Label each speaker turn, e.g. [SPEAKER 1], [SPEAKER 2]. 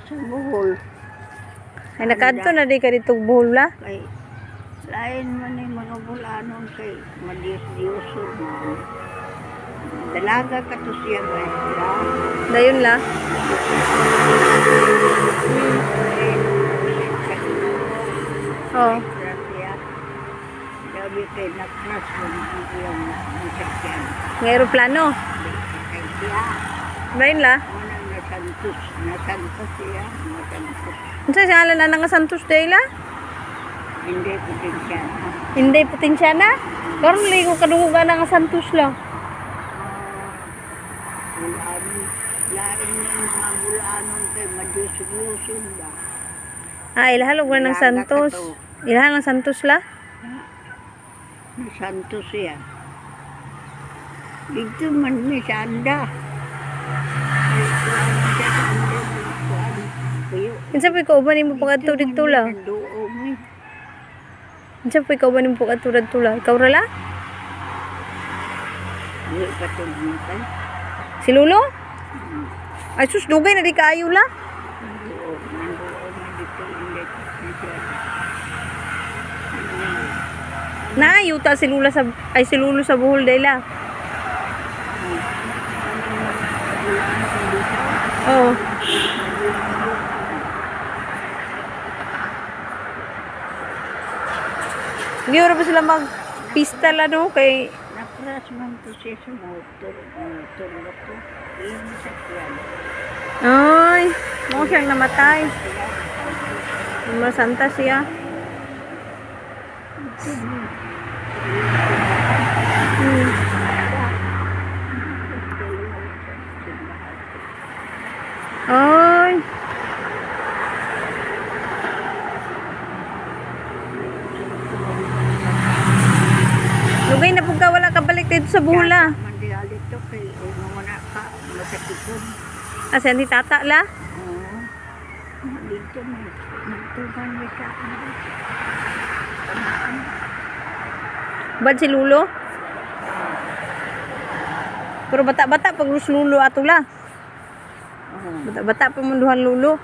[SPEAKER 1] sa Bohol.
[SPEAKER 2] Ay nakadto na di ka dito Bohol la.
[SPEAKER 1] Kay lain man ni mga bulanon kay madiyos-diyoso. Dalaga ka to siya ba?
[SPEAKER 2] Dayon la. Oh.
[SPEAKER 1] Siya. Sabi kay na-crash mo ang iyong masakyan.
[SPEAKER 2] Ng eroplano.
[SPEAKER 1] Kay siya.
[SPEAKER 2] Dayon la.
[SPEAKER 1] Unang nasantos. Nasantos siya. Nasantos.
[SPEAKER 2] Unsa siya ala na nga Santos day la?
[SPEAKER 1] Hindi ko din siya.
[SPEAKER 2] Hindi potensya na. Karon ligo kadungan na nga Santos la.
[SPEAKER 1] Bulanon. Lain na yung mga bulanon kay madiyos-diyoso ba?
[SPEAKER 2] Ah, ilahalog na ng Santos. Ilahan ng Santos la.
[SPEAKER 1] Santos siya. Dito man ni Sanda.
[SPEAKER 2] Kinsa pa ikaw ba nimo pagadto dito la? Kinsa pa ikaw ba nimo pagadto dito la? Ikaw ra la?
[SPEAKER 1] Hindi pa ito namatay.
[SPEAKER 2] Si Lulo? Ay sus dugay na di kaayo la.
[SPEAKER 1] Nandoon na dito. Hindi siya.
[SPEAKER 2] Naayuta si Lula sa ay si Lulo sa Bohol day la. Oh. Hindi ba sila mag-pista la no kay
[SPEAKER 1] Nakras man to siya sa motor. Motor na po. Iyon sa kyan.
[SPEAKER 2] ay, mo siyang namatay. Masanta siya. Ay. Lugay na pugka wala ka balik dito sa Bula.
[SPEAKER 1] Mandiali to kay umuna ka. Masakitun.
[SPEAKER 2] Asa ni tata la?
[SPEAKER 1] Oo. Dito mo. Nagtuman ni ka.
[SPEAKER 2] Bad si Lulo? Pero bata-bata pag Lulo ato la.
[SPEAKER 1] Oo.
[SPEAKER 2] Bata-bata pa munduhan Lulo.